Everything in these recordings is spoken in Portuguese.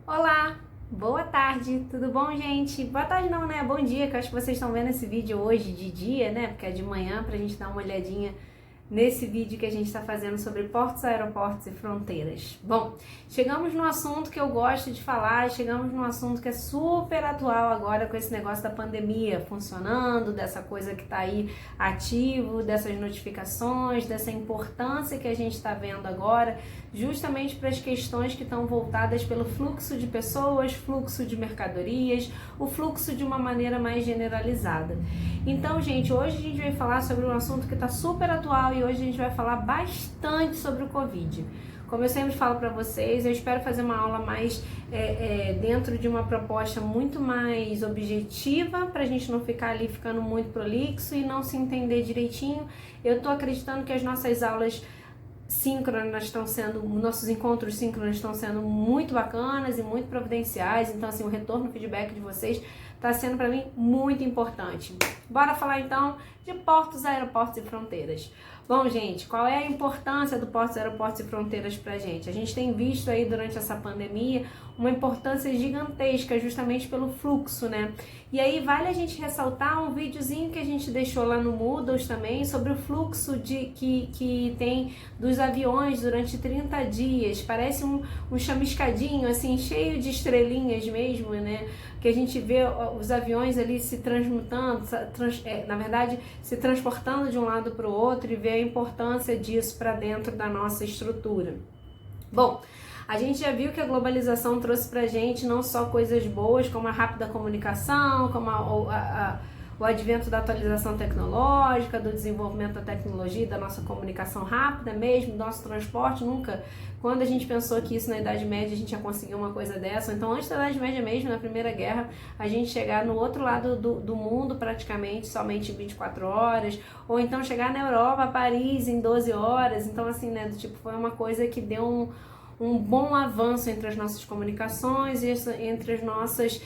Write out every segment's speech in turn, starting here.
Olá, boa tarde, tudo bom, gente? Boa tarde não, né? Bom dia, que eu acho que vocês estão vendo esse vídeo hoje de dia, né? Porque é de manhã, pra gente dar uma olhadinha nesse vídeo que a gente está fazendo sobre portos, aeroportos e fronteiras. Bom, chegamos no assunto que eu gosto de falar, chegamos num assunto que é super atual agora com esse negócio da pandemia funcionando, dessa coisa que está aí ativo, dessas notificações, dessa importância que a gente está vendo agora, justamente para as questões que estão voltadas pelo fluxo de pessoas, fluxo de mercadorias, o fluxo de uma maneira mais generalizada. Então, gente, hoje a gente vai falar sobre um assunto que está super atual e hoje a gente vai falar bastante sobre o Covid. Como eu sempre falo para vocês, eu espero fazer uma aula mais dentro de uma proposta muito mais objetiva, para a gente não ficar ali ficando muito prolixo e não se entender direitinho. Eu estou acreditando que as nossas aulas síncronas estão sendo, nossos encontros síncronos estão sendo muito bacanas e muito providenciais, então assim, o retorno, o feedback de vocês está sendo para mim muito importante. Bora falar então de portos, aeroportos e fronteiras. Bom, gente, qual é a importância do portos, aeroportos e fronteiras pra gente? A gente tem visto aí durante essa pandemia uma importância gigantesca justamente pelo fluxo, né? E aí vale a gente ressaltar um videozinho que a gente deixou lá no Moodle também sobre o fluxo que tem dos aviões durante 30 dias. Parece um chamiscadinho, assim, cheio de estrelinhas mesmo, né? Que a gente vê os aviões ali se transmutando, na verdade, se transportando de um lado para o outro e vê a importância disso para dentro da nossa estrutura. Bom, a gente já viu que a globalização trouxe pra gente não só coisas boas, como a rápida comunicação, como o advento da atualização tecnológica, do desenvolvimento da tecnologia, da nossa comunicação rápida mesmo, do nosso transporte. Nunca, quando a gente pensou que isso na Idade Média a gente ia conseguir uma coisa dessa, então antes da Idade Média mesmo, na Primeira Guerra, a gente chegar no outro lado do mundo praticamente somente em 24 horas, ou então chegar na Europa, Paris, em 12 horas, então assim, né, do tipo, foi uma coisa que deu um bom avanço entre as nossas comunicações e entre as nossas,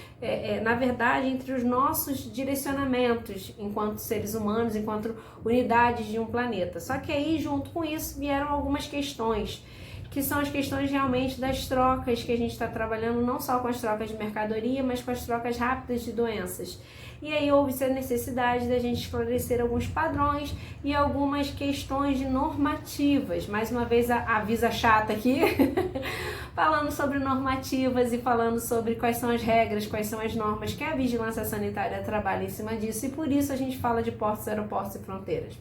na verdade, entre os nossos direcionamentos enquanto seres humanos, enquanto unidades de um planeta. Só que aí, junto com isso, vieram algumas questões, que são as questões realmente das trocas que a gente está trabalhando, não só com as trocas de mercadoria, mas com as trocas rápidas de doenças. E aí houve-se a necessidade da gente esclarecer alguns padrões e algumas questões normativas. Mais uma vez a Visa chata aqui, falando sobre normativas e falando sobre quais são as regras, quais são as normas que a vigilância sanitária trabalha em cima disso, e por isso a gente fala de portos, aeroportos e fronteiras.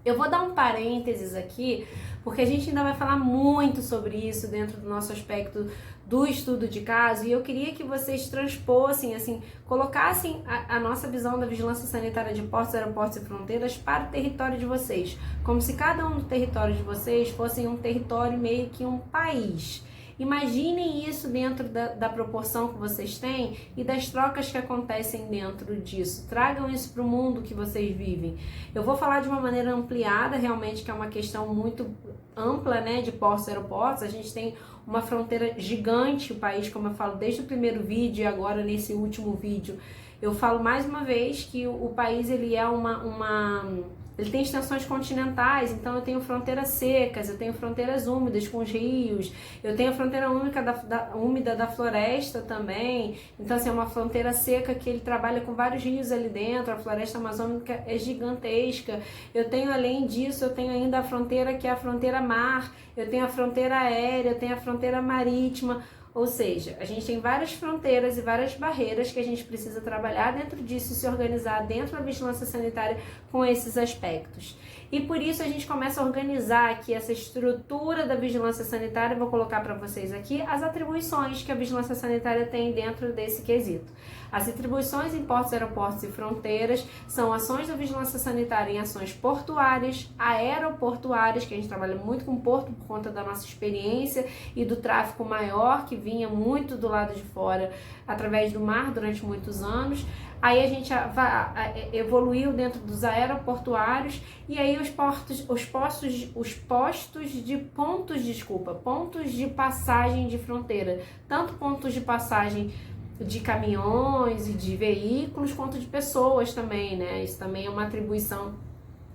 Eu vou dar um parênteses aqui, porque a gente ainda vai falar muito sobre isso dentro do nosso aspecto do estudo de caso, e eu queria que vocês transpossem, assim, colocassem a nossa visão da vigilância sanitária de portos, aeroportos e fronteiras para o território de vocês, como se cada um do território de vocês fosse um território meio que um país. Imaginem isso dentro da proporção que vocês têm e das trocas que acontecem dentro disso. Tragam isso para o mundo que vocês vivem. Eu vou falar de uma maneira ampliada, realmente, que é uma questão muito ampla, né, de portos e aeroportos. A gente tem uma fronteira gigante, o país, como eu falo desde o primeiro vídeo e agora nesse último vídeo. Eu falo mais uma vez que o país ele é ele tem extensões continentais, então eu tenho fronteiras secas, eu tenho fronteiras úmidas com os rios, eu tenho a fronteira úmida da floresta também, então assim, é uma fronteira seca que ele trabalha com vários rios ali dentro, a floresta amazônica é gigantesca. Eu tenho, além disso, eu tenho ainda a fronteira que é a fronteira mar, eu tenho a fronteira aérea, eu tenho a fronteira marítima. Ou seja, a gente tem várias fronteiras e várias barreiras que a gente precisa trabalhar dentro disso e se organizar dentro da vigilância sanitária com esses aspectos. E por isso a gente começa a organizar aqui essa estrutura da vigilância sanitária. Vou colocar para vocês aqui as atribuições que a vigilância sanitária tem dentro desse quesito. As atribuições em portos, aeroportos e fronteiras são ações da vigilância sanitária em ações portuárias, aeroportuárias, que a gente trabalha muito com porto por conta da nossa experiência e do tráfego maior que vinha muito do lado de fora através do mar durante muitos anos. Aí a gente evoluiu dentro dos aeroportuários e aí os pontos de passagem de fronteira, tanto pontos de passagem de caminhões e de veículos, quanto de pessoas também, né? Isso também é uma atribuição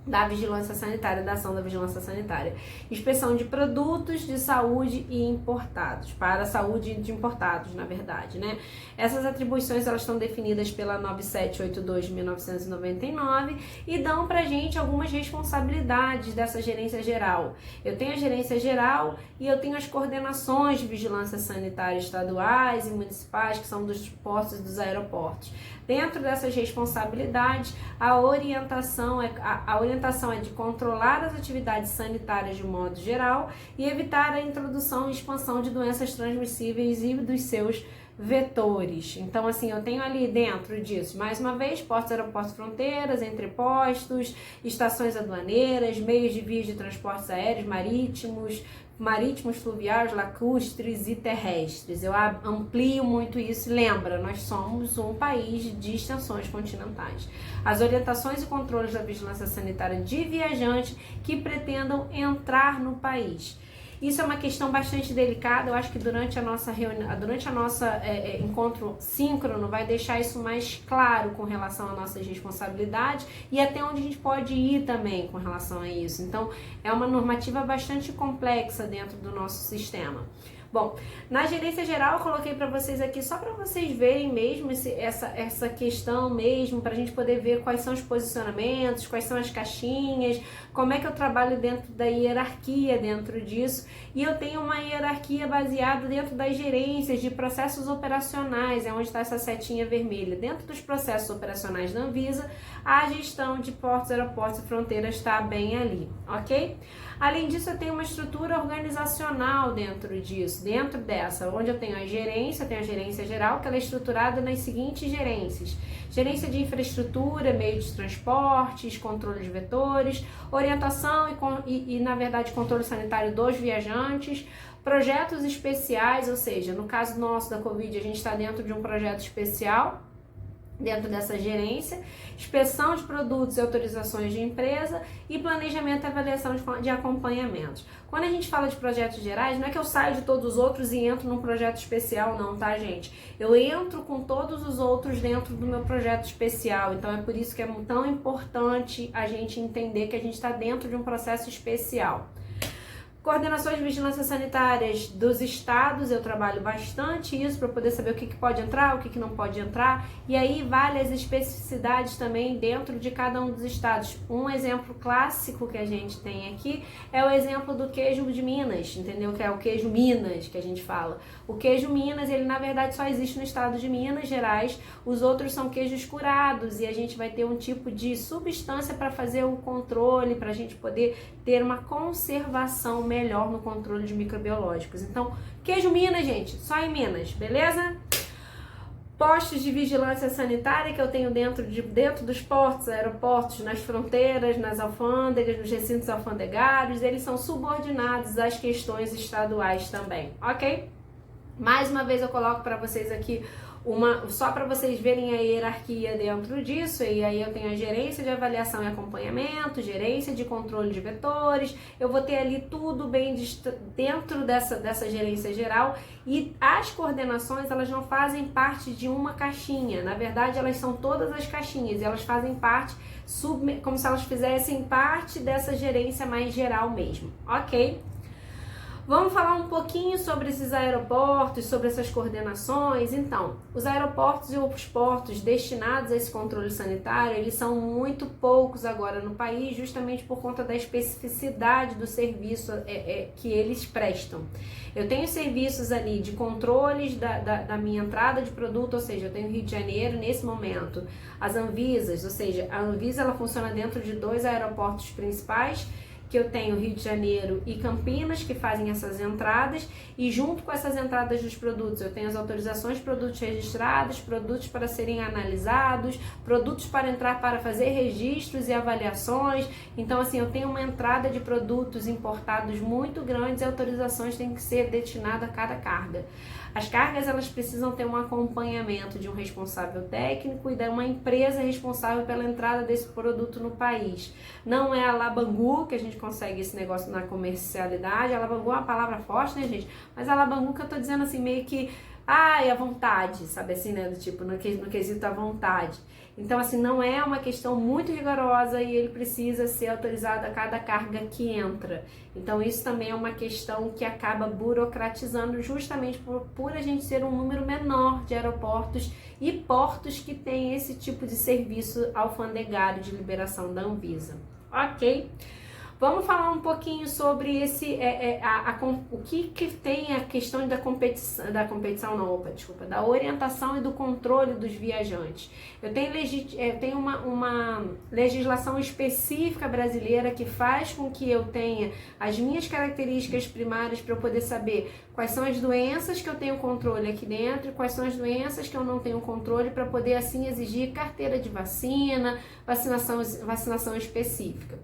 da vigilância sanitária, da ação da vigilância sanitária. Inspeção de produtos de saúde e importados, para a saúde de importados, na verdade, né? Essas atribuições, elas estão definidas pela 9782 de 1999 e dão pra gente algumas responsabilidades dessa gerência geral. Eu tenho a gerência geral e eu tenho as coordenações de vigilância sanitária estaduais e municipais, que são dos portos e dos aeroportos. Dentro dessas responsabilidades, a orientação é de controlar as atividades sanitárias de modo geral e evitar a introdução e expansão de doenças transmissíveis e dos seus vetores. Então, assim, eu tenho ali dentro disso, mais uma vez, portos, aeroportos, fronteiras, entrepostos, estações aduaneiras, meios de vias de transportes aéreos, marítimos, fluviais, lacustres e terrestres. Eu amplio muito isso. Lembra, nós somos um país de extensões continentais. As orientações e controles da vigilância sanitária de viajantes que pretendam entrar no país. Isso é uma questão bastante delicada. Eu acho que durante a nossa encontro síncrono vai deixar isso mais claro com relação às nossas responsabilidades e até onde a gente pode ir também com relação a isso. Então, é uma normativa bastante complexa dentro do nosso sistema. Bom, na gerência geral eu coloquei para vocês aqui só para vocês verem mesmo essa questão mesmo, para a gente poder ver quais são os posicionamentos, quais são as caixinhas, como é que eu trabalho dentro da hierarquia dentro disso. E eu tenho uma hierarquia baseada dentro das gerências de processos operacionais, é onde está essa setinha vermelha. Dentro dos processos operacionais da Anvisa, a gestão de portos, aeroportos e fronteiras está bem ali, ok? Além disso, eu tenho uma estrutura organizacional dentro disso, dentro dessa, onde eu tenho a gerência geral, que ela é estruturada nas seguintes gerências: gerência de infraestrutura, meio de transportes, controle de vetores, orientação e na verdade, controle sanitário dos viajantes, projetos especiais, ou seja, no caso nosso da Covid, a gente está dentro de um projeto especial, dentro dessa gerência, inspeção de produtos e autorizações de empresa e planejamento e avaliação de acompanhamentos. Quando a gente fala de projetos gerais, não é que eu saio de todos os outros e entro num projeto especial, não, tá, gente? Eu entro com todos os outros dentro do meu projeto especial, então é por isso que é tão importante a gente entender que a gente está dentro de um processo especial. Coordenações de vigilância sanitárias dos estados, eu trabalho bastante isso para poder saber o que pode entrar, o que não pode entrar, e aí vale as especificidades também dentro de cada um dos estados. Um exemplo clássico que a gente tem aqui é o exemplo do queijo de Minas, entendeu? Que é o queijo Minas que a gente fala. O queijo Minas, ele na verdade só existe no estado de Minas Gerais, os outros são queijos curados e a gente vai ter um tipo de substância para fazer o controle, para a gente poder ter uma conservação melhor no controle de microbiológicos. Então, queijo Minas, gente, só em Minas, beleza? Postos de vigilância sanitária que eu tenho dentro dos portos, aeroportos, nas fronteiras, nas alfândegas, nos recintos alfandegários, eles são subordinados às questões estaduais também, ok? Mais uma vez eu coloco para vocês aqui só para vocês verem a hierarquia dentro disso, e aí eu tenho a gerência de avaliação e acompanhamento, gerência de controle de vetores, eu vou ter ali tudo bem dentro dessa gerência geral, e as coordenações, elas não fazem parte de uma caixinha, na verdade elas são todas as caixinhas, e elas fazem parte, como se elas fizessem parte dessa gerência mais geral mesmo, ok? Vamos falar um pouquinho sobre esses aeroportos, sobre essas coordenações. Então, os aeroportos e os portos destinados a esse controle sanitário, eles são muito poucos agora no país, justamente por conta da especificidade do serviço que eles prestam. Eu tenho serviços ali de controles da minha entrada de produto, ou seja, eu tenho Rio de Janeiro nesse momento, as Anvisas, ou seja, a Anvisa ela funciona dentro de 2 aeroportos principais, que eu tenho Rio de Janeiro e Campinas, que fazem essas entradas, e junto com essas entradas dos produtos, eu tenho as autorizações de produtos registrados, produtos para serem analisados, produtos para entrar para fazer registros e avaliações. Então, assim, eu tenho uma entrada de produtos importados muito grandes e autorizações têm que ser destinadas a cada carga. As cargas, elas precisam ter um acompanhamento de um responsável técnico e de uma empresa responsável pela entrada desse produto no país. Não é a Labangu que a gente consegue esse negócio na comercialidade. A Labangu é uma palavra forte, né, gente? Mas a Labangu que eu tô dizendo assim, meio que ai, à vontade, sabe assim, né, do tipo, no quesito à vontade. Então, assim, não é uma questão muito rigorosa e ele precisa ser autorizado a cada carga que entra. Então, isso também é uma questão que acaba burocratizando justamente por a gente ter um número menor de aeroportos e portos que têm esse tipo de serviço alfandegário de liberação da Anvisa. Ok? Vamos falar um pouquinho sobre o que tem a questão da competição não, opa, desculpa, da orientação e do controle dos viajantes. Eu tenho uma legislação específica brasileira que faz com que eu tenha as minhas características primárias para eu poder saber quais são as doenças que eu tenho controle aqui dentro e quais são as doenças que eu não tenho controle para poder assim exigir carteira de vacina, vacinação específica.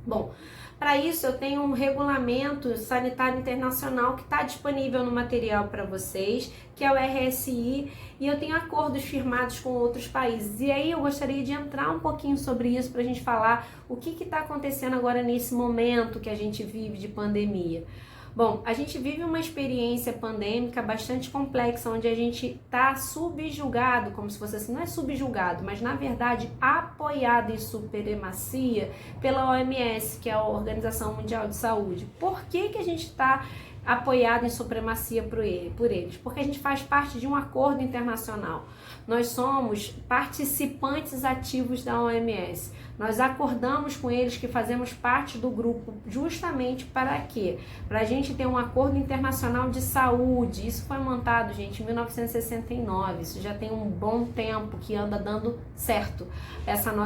Bom, para isso eu tenho um regulamento sanitário internacional que está disponível no material para vocês, que é o RSI, e eu tenho acordos firmados com outros países. E aí eu gostaria de entrar um pouquinho sobre isso para a gente falar o que está acontecendo agora nesse momento que a gente vive de pandemia. Bom, a gente vive uma experiência pandêmica bastante complexa, onde a gente está subjugado, como se fosse assim, não é subjugado, mas na verdade apoiado em supremacia pela OMS, que é a Organização Mundial de Saúde. Por que a gente está apoiado em supremacia por eles? Porque a gente faz parte de um acordo internacional. Nós somos participantes ativos da OMS. Nós acordamos com eles que fazemos parte do grupo justamente para quê? Para a gente ter um acordo internacional de saúde. Isso foi montado, gente, em 1969. Isso já tem um bom tempo que anda dando certo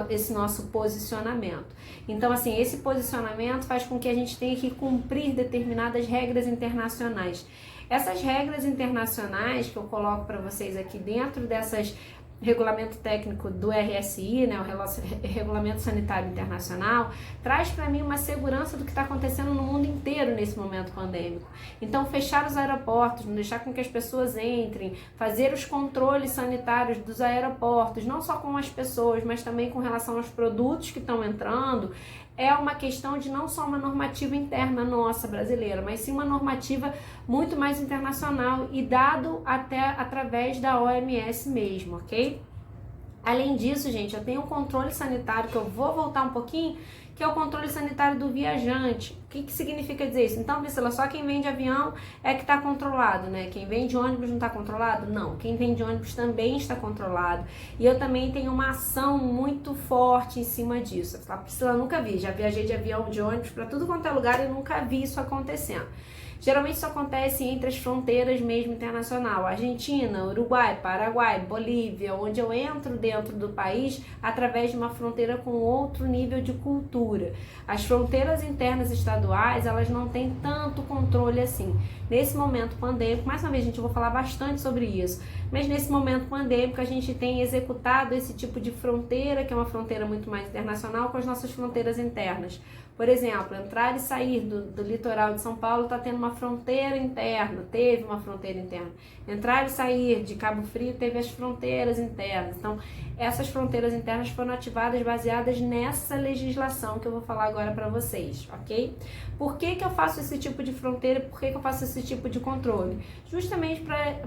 esse nosso posicionamento. Então, assim, esse posicionamento faz com que a gente tenha que cumprir determinadas regras internacionais. Essas regras internacionais que eu coloco para vocês aqui dentro dessas regulamento técnico do RSI, né, o Regulamento Sanitário Internacional, traz para mim uma segurança do que está acontecendo no mundo inteiro nesse momento pandêmico. Então, fechar os aeroportos, não deixar com que as pessoas entrem, fazer os controles sanitários dos aeroportos, não só com as pessoas, mas também com relação aos produtos que estão entrando, é uma questão de não só uma normativa interna nossa brasileira, mas sim uma normativa muito mais internacional e dado até através da OMS mesmo, ok? Além disso, gente, eu tenho um controle sanitário, que eu vou voltar um pouquinho, que é o controle sanitário do viajante. O que significa dizer isso? Então, Priscila, só quem vem de avião é que está controlado, né? Quem vem de ônibus não está controlado? Não, quem vem de ônibus também está controlado. E eu também tenho uma ação muito forte em cima disso. A Priscila, nunca vi, já viajei de avião, de ônibus, para tudo quanto é lugar e nunca vi isso acontecendo. Geralmente isso acontece entre as fronteiras mesmo internacional, Argentina, Uruguai, Paraguai, Bolívia, onde eu entro dentro do país através de uma fronteira com outro nível de cultura. As fronteiras internas estaduais, elas não têm tanto controle assim. Nesse momento pandêmico, mais uma vez, gente, eu vou falar bastante sobre isso, mas nesse momento pandêmico a gente tem executado esse tipo de fronteira, que é uma fronteira muito mais internacional, com as nossas fronteiras internas. Por exemplo, entrar e sair do litoral de São Paulo está tendo uma fronteira interna, teve uma fronteira interna. Entrar e sair de Cabo Frio teve as fronteiras internas. Então, essas fronteiras internas foram ativadas baseadas nessa legislação que eu vou falar agora para vocês, ok? Por que eu faço esse tipo de fronteira? Por que eu faço esse tipo de controle? Justamente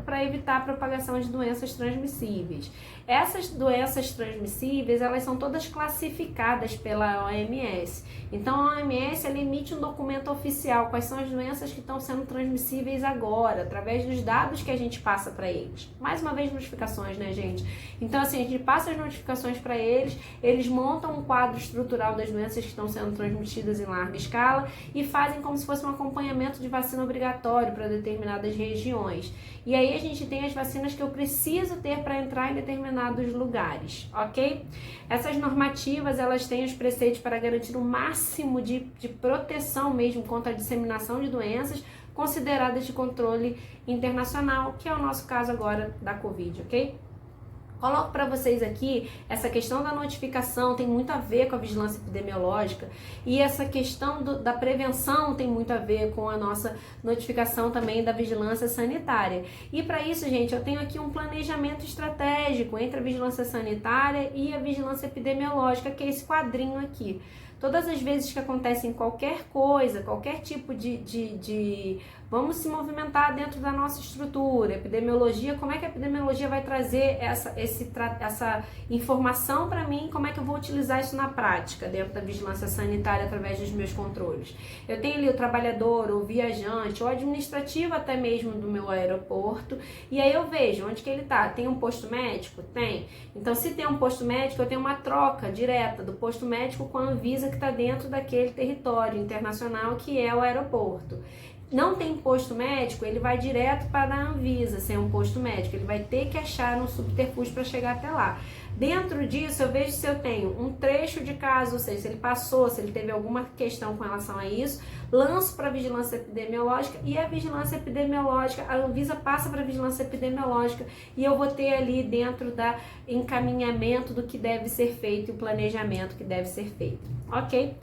para evitar a propagação de doenças transmissíveis. Essas doenças transmissíveis, elas são todas classificadas pela OMS. Então, a OMS ela emite um documento oficial, quais são as doenças que estão sendo transmissíveis agora, através dos dados que a gente passa para eles. Mais uma vez, notificações, né, gente? Então, assim, a gente passa as notificações para eles, eles montam um quadro estrutural das doenças que estão sendo transmitidas em larga escala e fazem como se fosse um acompanhamento de vacina obrigatório para determinadas regiões. E aí a gente tem as vacinas que eu preciso ter para entrar em determinados lugares, ok? Essas normativas, elas têm os preceitos para garantir o máximo de proteção mesmo contra a disseminação de doenças consideradas de controle internacional, que é o nosso caso agora da Covid, ok? Coloco para vocês aqui, essa questão da notificação tem muito a ver com a vigilância epidemiológica e essa questão da prevenção tem muito a ver com a nossa notificação também da vigilância sanitária. E para isso, gente, eu tenho aqui um planejamento estratégico entre a vigilância sanitária e a vigilância epidemiológica, que é esse quadrinho aqui. todas as vezes que acontecem qualquer coisa, qualquer tipo vamos se movimentar dentro da nossa estrutura, epidemiologia, como é que a epidemiologia vai trazer essa informação para mim, como é que eu vou utilizar isso na prática, dentro da vigilância sanitária, através dos meus controles. Eu tenho ali o trabalhador, o viajante, ou administrativo até mesmo do meu aeroporto, e aí eu vejo onde que ele está. Tem um posto médico? Tem. Então, se tem um posto médico, eu tenho uma troca direta do posto médico com a Anvisa que está dentro daquele território internacional que é o aeroporto. Não tem posto médico, ele vai direto para a Anvisa, sem um posto médico. Ele vai ter que achar um subterfúgio para chegar até lá. Dentro disso, eu vejo se eu tenho um trecho de caso, ou seja, se ele passou, se ele teve alguma questão com relação a isso, lanço para a vigilância epidemiológica, e a vigilância epidemiológica, a Anvisa passa para a vigilância epidemiológica, e eu vou ter ali dentro da encaminhamento do que deve ser feito e o planejamento que deve ser feito, ok?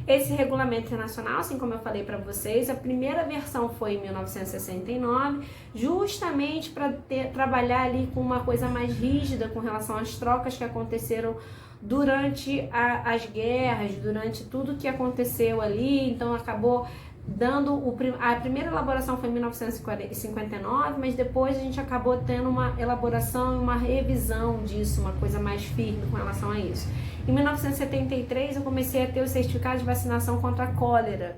Esse regulamento internacional, assim como eu falei para vocês, a primeira versão foi em 1969, justamente para trabalhar ali com uma coisa mais rígida com relação às trocas que aconteceram durante as guerras, durante tudo que aconteceu ali. Então acabou dando a primeira elaboração foi em 1959, mas depois a gente acabou tendo uma elaboração e uma revisão disso, uma coisa mais firme com relação a isso. Em 1973 eu comecei a ter o certificado de vacinação contra a cólera.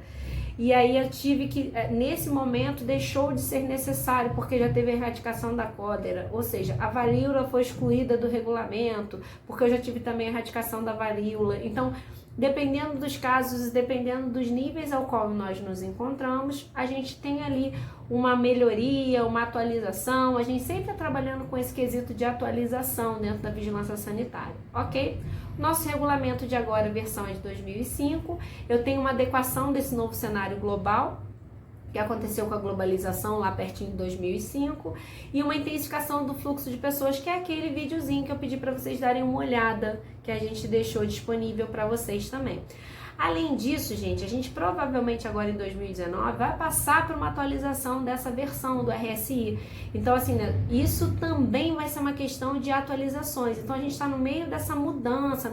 E aí eu tive que, nesse momento, deixou de ser necessário, porque já teve a erradicação da cólera, ou seja, a varíola foi excluída do regulamento, porque eu já tive também a erradicação da varíola. Então, dependendo dos casos, dependendo dos níveis ao qual nós nos encontramos, a gente tem ali uma melhoria, uma atualização. A gente sempre está trabalhando com esse quesito de atualização dentro da vigilância sanitária, ok? Nosso regulamento de agora, versão é de 2005, eu tenho uma adequação desse novo cenário global, que aconteceu com a globalização lá pertinho de 2005, e uma intensificação do fluxo de pessoas, que é aquele videozinho que eu pedi para vocês darem uma olhada, que a gente deixou disponível para vocês também. Além disso, gente, a gente provavelmente agora em 2019 vai passar por uma atualização dessa versão do RSI. Então, assim, né, isso também vai ser uma questão de atualizações. Então, a gente está no meio dessa mudança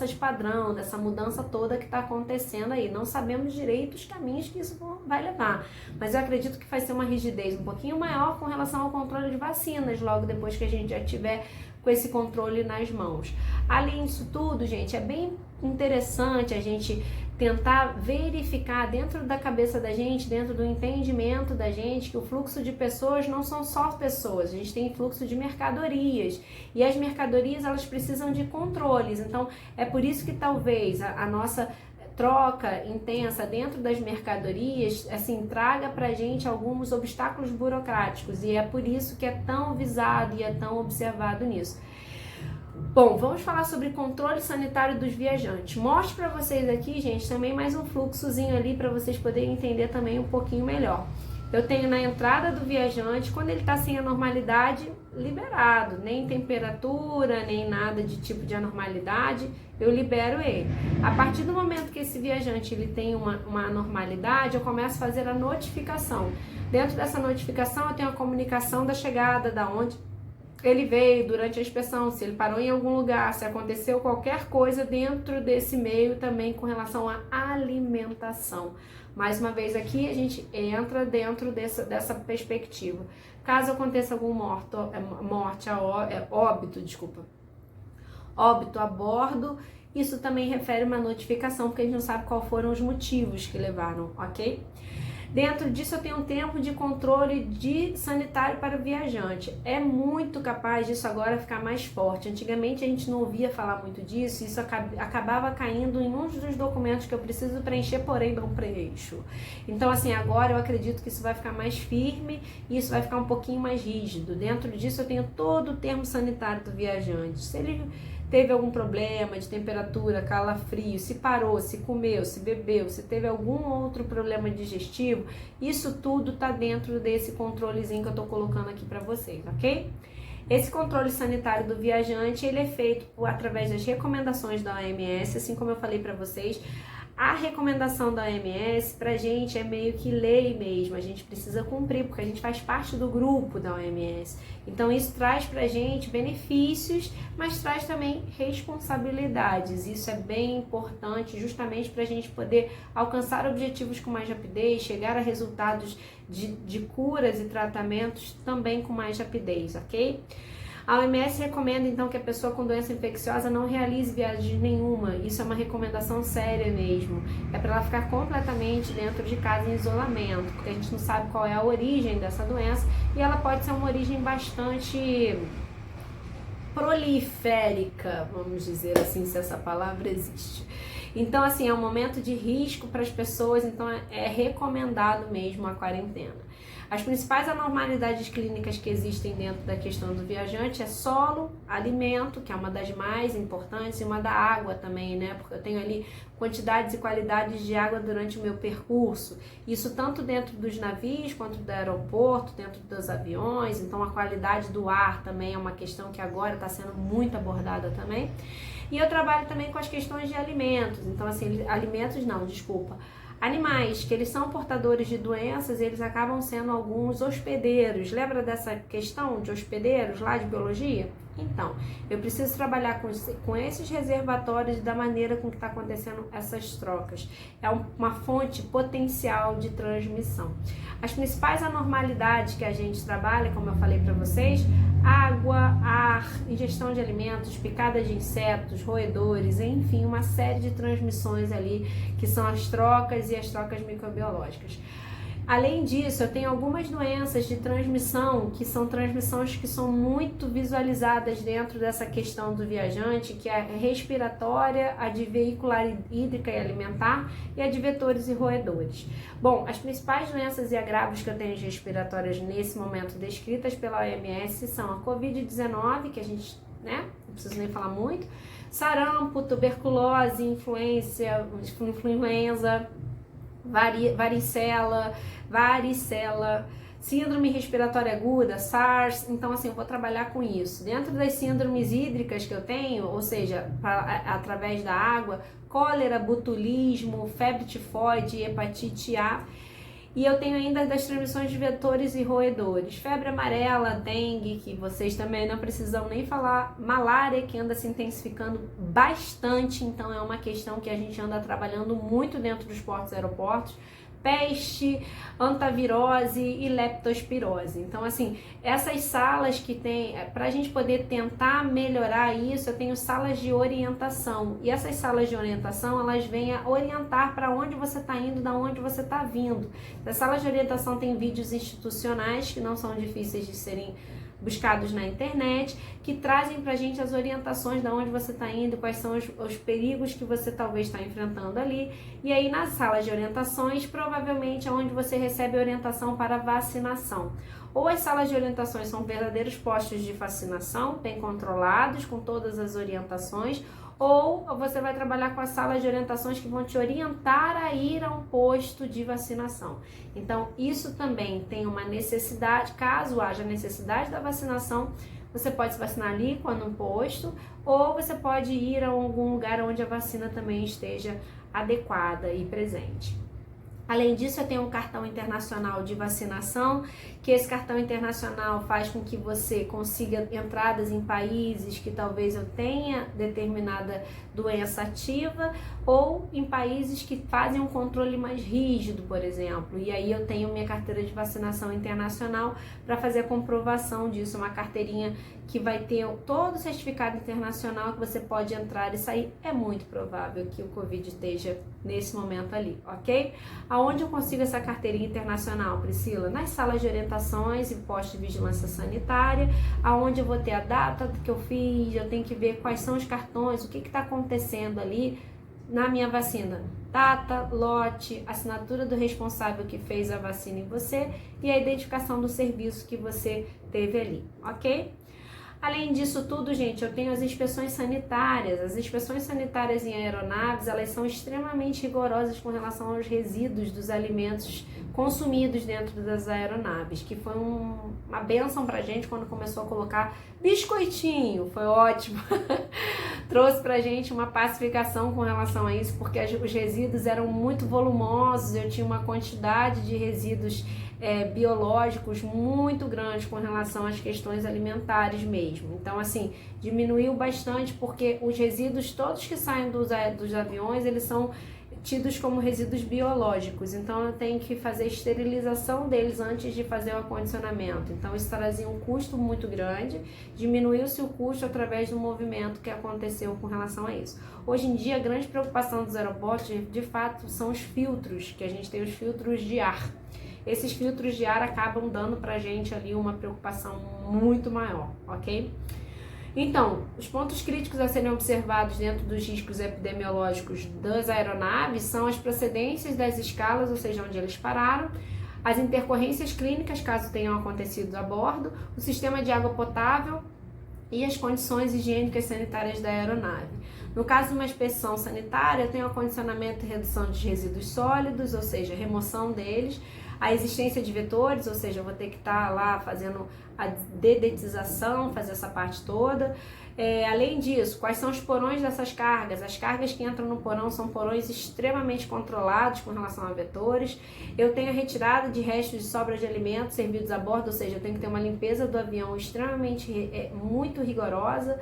de padrão, dessa mudança toda que está acontecendo aí. Não sabemos direito os caminhos que isso vai levar, mas eu acredito que vai ser uma rigidez um pouquinho maior com relação ao controle de vacinas, logo depois que a gente já tiver com esse controle nas mãos. Além disso tudo, gente, é bem interessante a gente tentar verificar dentro da cabeça da gente, dentro do entendimento da gente, que o fluxo de pessoas não são só pessoas, a gente tem fluxo de mercadorias, e as mercadorias elas precisam de controles. Então é por isso que talvez a nossa troca intensa dentro das mercadorias, assim, traga pra gente alguns obstáculos burocráticos, e é por isso que é tão visado e é tão observado nisso. Bom, vamos falar sobre controle sanitário dos viajantes. Mostro para vocês aqui, gente, também mais um fluxozinho ali para vocês poderem entender também um pouquinho melhor. Eu tenho na entrada do viajante, quando ele está sem anormalidade, liberado, nem temperatura, nem nada de tipo de anormalidade, eu libero ele. A partir do momento que esse viajante ele tem uma anormalidade, eu começo a fazer a notificação. Dentro dessa notificação, eu tenho a comunicação da chegada, da onde ele veio durante a inspeção, se ele parou em algum lugar, se aconteceu qualquer coisa dentro desse meio também com relação à alimentação. Mais uma vez aqui a gente entra dentro dessa perspectiva. Caso aconteça algum óbito a bordo, isso também refere uma notificação, porque a gente não sabe qual foram os motivos que levaram, ok? Dentro disso eu tenho um tempo de controle sanitário para o viajante. É muito capaz disso agora ficar mais forte. Antigamente a gente não ouvia falar muito disso, isso acabava caindo em um dos documentos que eu preciso preencher, porém não preencho. Então assim, agora eu acredito que isso vai ficar mais firme e isso vai ficar um pouquinho mais rígido. Dentro disso eu tenho todo o termo sanitário do viajante. Se ele teve algum problema de temperatura, calafrio, se parou, se comeu, se bebeu, se teve algum outro problema digestivo, isso tudo está dentro desse controlezinho que eu estou colocando aqui para vocês, ok? Esse controle sanitário do viajante, ele é feito através das recomendações da OMS, assim como eu falei para vocês. a recomendação da OMS pra gente é meio que lei mesmo, a gente precisa cumprir, porque a gente faz parte do grupo da OMS. Então isso traz pra gente benefícios, mas traz também responsabilidades. Isso é bem importante justamente pra gente poder alcançar objetivos com mais rapidez, chegar a resultados de curas e tratamentos também com mais rapidez, ok? A OMS recomenda então que a pessoa com doença infecciosa não realize viagem nenhuma. Isso é uma recomendação séria mesmo. É para ela ficar completamente dentro de casa em isolamento, porque a gente não sabe qual é a origem dessa doença e ela pode ser uma origem bastante proliférica, vamos dizer assim, se essa palavra existe. Então, assim, é um momento de risco para as pessoas, então é recomendado mesmo a quarentena. As principais anormalidades clínicas que existem dentro da questão do viajante é solo, alimento, que é uma das mais importantes, e uma da água também, né? Porque eu tenho ali quantidades e qualidades de água durante o meu percurso. Isso tanto dentro dos navios, quanto do aeroporto, dentro dos aviões. Então a qualidade do ar também é uma questão que agora está sendo muito abordada também. E eu trabalho também com as questões de alimentos. Então, assim, animais, que eles são portadores de doenças, eles acabam sendo alguns hospedeiros. Lembra dessa questão de hospedeiros lá de biologia? Então, eu preciso trabalhar com esses reservatórios da maneira com que está acontecendo essas trocas. É uma fonte potencial de transmissão. As principais anormalidades que a gente trabalha, como eu falei para vocês, água, ar, ingestão de alimentos, picada de insetos, roedores, enfim, uma série de transmissões ali, que são as trocas e as trocas microbiológicas. Além disso, eu tenho algumas doenças de transmissão, que são transmissões que são muito visualizadas dentro dessa questão do viajante, que é a respiratória, a de veicular hídrica e alimentar e a de vetores e roedores. Bom, as principais doenças e agravos que eu tenho de respiratórias nesse momento descritas pela OMS são a Covid-19, que a gente, né, não preciso nem falar muito, sarampo, tuberculose, influenza, varicela, síndrome respiratória aguda, SARS. Então, assim, eu vou trabalhar com isso. Dentro das síndromes hídricas que eu tenho, ou seja, através da água, cólera, botulismo, febre tifoide e hepatite A. E eu tenho ainda das transmissões de vetores e roedores. Febre amarela, dengue, que vocês também não precisam nem falar. Malária, que anda se intensificando bastante. Então é uma questão que a gente anda trabalhando muito dentro dos portos e aeroportos. Peste, antavirose e leptospirose. Então, assim, essas salas que tem, para a gente poder tentar melhorar isso, eu tenho salas de orientação. E essas salas de orientação, elas vêm a orientar para onde você está indo, da onde você está vindo. As salas de orientação têm vídeos institucionais que não são difíceis de serem buscados na internet, que trazem pra gente as orientações de onde você está indo, quais são os perigos que você talvez está enfrentando ali. E aí nas salas de orientações, provavelmente é onde você recebe orientação para vacinação. Ou as salas de orientações são verdadeiros postos de vacinação, bem controlados, com todas as orientações, ou você vai trabalhar com as salas de orientações que vão te orientar a ir a um posto de vacinação. Então, isso também tem uma necessidade, caso haja necessidade da vacinação, você pode se vacinar ali, quando um posto, ou você pode ir a algum lugar onde a vacina também esteja adequada e presente. Além disso, eu tenho um cartão internacional de vacinação, que esse cartão internacional faz com que você consiga entradas em países que talvez eu tenha determinada doença ativa, ou em países que fazem um controle mais rígido, por exemplo. E aí eu tenho minha carteira de vacinação internacional para fazer a comprovação disso, uma carteirinha que vai ter todo o certificado internacional que você pode entrar e sair. É muito provável que o Covid esteja nesse momento ali, ok? Aonde eu consigo essa carteirinha internacional, Priscila? Nas salas de orientações e postos de vigilância sanitária, aonde eu vou ter a data que eu fiz, eu tenho que ver quais são os cartões, o que está acontecendo ali na minha vacina. Data, lote, assinatura do responsável que fez a vacina em você e a identificação do serviço que você teve ali, ok? Além disso tudo, gente, eu tenho as inspeções sanitárias. As inspeções sanitárias em aeronaves, elas são extremamente rigorosas com relação aos resíduos dos alimentos consumidos dentro das aeronaves, que foi uma bênção pra gente quando começou a colocar biscoitinho, foi ótimo. Trouxe pra gente uma pacificação com relação a isso, porque os resíduos eram muito volumosos, eu tinha uma quantidade de resíduos biológicos muito grande com relação às questões alimentares mesmo. Então, assim, diminuiu bastante porque os resíduos todos que saem dos aviões, eles são tidos como resíduos biológicos. Então, eu tenho que fazer a esterilização deles antes de fazer o acondicionamento. Então, isso trazia um custo muito grande, diminuiu-se o custo através do movimento que aconteceu com relação a isso. Hoje em dia, a grande preocupação dos aeroportos, de fato, são os filtros, que a gente tem os filtros de ar. Esses filtros de ar acabam dando pra gente ali uma preocupação muito maior, ok? Então, os pontos críticos a serem observados dentro dos riscos epidemiológicos das aeronaves são as procedências das escalas, ou seja, onde eles pararam, as intercorrências clínicas, caso tenham acontecido a bordo, o sistema de água potável e as condições higiênicas sanitárias da aeronave. No caso de uma inspeção sanitária, eu tenho acondicionamento e redução de resíduos sólidos, ou seja, remoção deles, a existência de vetores, ou seja, eu vou ter que estar lá fazendo a dedetização, fazer essa parte toda. Além disso, quais são os porões dessas cargas? As cargas que entram no porão são porões extremamente controlados com relação a vetores. Eu tenho a retirada de restos de sobra de alimentos servidos a bordo, ou seja, eu tenho que ter uma limpeza do avião extremamente muito rigorosa.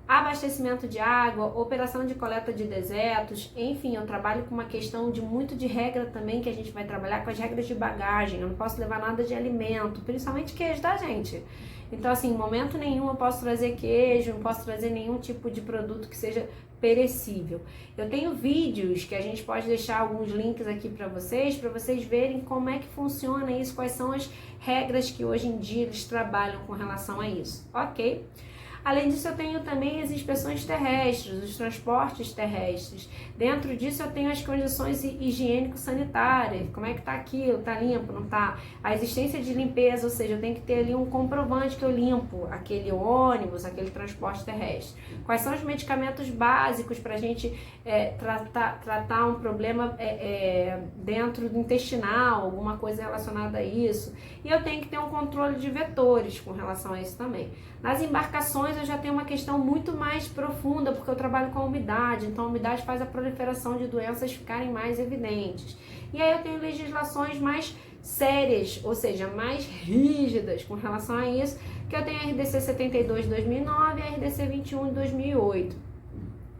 Abastecimento de água, operação de coleta de desertos, enfim, eu trabalho com uma questão muito de regra também, que a gente vai trabalhar com as regras de bagagem. Eu não posso levar nada de alimento, principalmente queijo, tá, gente? Então, assim, em momento nenhum eu posso trazer queijo, não posso trazer nenhum tipo de produto que seja perecível. Eu tenho vídeos que a gente pode deixar alguns links aqui para vocês verem como é que funciona isso, quais são as regras que hoje em dia eles trabalham com relação a isso, ok? Além disso, eu tenho também as inspeções terrestres, os transportes terrestres. Dentro disso, eu tenho as condições higiênico-sanitárias, como é que tá aquilo, tá limpo, não tá? A existência de limpeza, ou seja, eu tenho que ter ali um comprovante que eu limpo aquele ônibus, aquele transporte terrestre. Quais são os medicamentos básicos para a gente tratar um problema dentro do intestinal, alguma coisa relacionada a isso. E eu tenho que ter um controle de vetores com relação a isso também. Nas embarcações eu já tenho uma questão muito mais profunda, porque eu trabalho com a umidade, então a umidade faz a proliferação de doenças ficarem mais evidentes. E aí eu tenho legislações mais sérias, ou seja, mais rígidas com relação a isso, que eu tenho a RDC 72 de 2009 e a RDC 21 de 2008.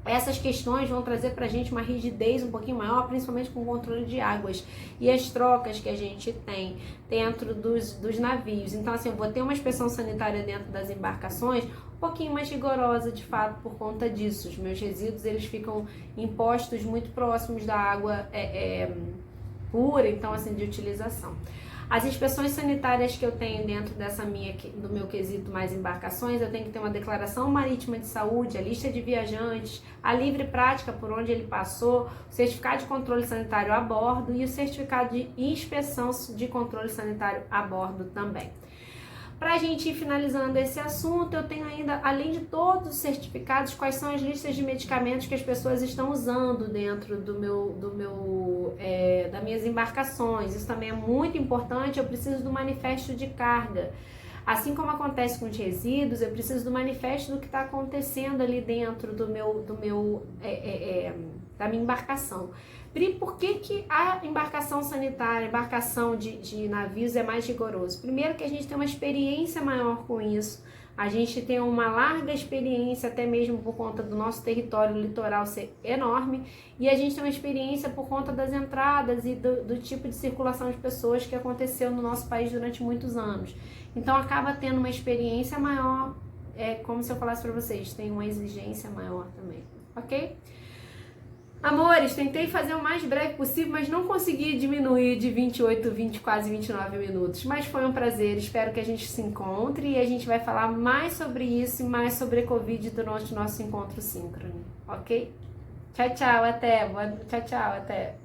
Essas questões vão trazer para a gente uma rigidez um pouquinho maior, principalmente com o controle de águas e as trocas que a gente tem dentro dos navios. Então, assim, eu vou ter uma inspeção sanitária dentro das embarcações um pouquinho mais rigorosa, de fato, por conta disso. Os meus resíduos, eles ficam em postos muito próximos da água pura, então, assim, de utilização. As inspeções sanitárias que eu tenho dentro do meu quesito mais embarcações, eu tenho que ter uma declaração marítima de saúde, a lista de viajantes, a livre prática por onde ele passou, o certificado de controle sanitário a bordo e o certificado de inspeção de controle sanitário a bordo também. Para a gente ir finalizando esse assunto, eu tenho ainda, além de todos os certificados, quais são as listas de medicamentos que as pessoas estão usando dentro das minhas embarcações. Isso também é muito importante. Eu preciso do manifesto de carga. Assim como acontece com os resíduos, eu preciso do manifesto do que está acontecendo ali dentro da minha embarcação. Por que a embarcação sanitária, a embarcação de navios é mais rigoroso? Primeiro que a gente tem uma experiência maior com isso, a gente tem uma larga experiência, até mesmo por conta do nosso território litoral ser enorme, e a gente tem uma experiência por conta das entradas e do tipo de circulação de pessoas que aconteceu no nosso país durante muitos anos. Então acaba tendo uma experiência maior, como se eu falasse para vocês, tem uma exigência maior também, ok? Amores, tentei fazer o mais breve possível, mas não consegui diminuir de 28, 20, quase 29 minutos. Mas foi um prazer, espero que a gente se encontre e a gente vai falar mais sobre isso e mais sobre a Covid durante o nosso encontro síncrono, ok? Tchau, tchau, até. Tchau, tchau, até.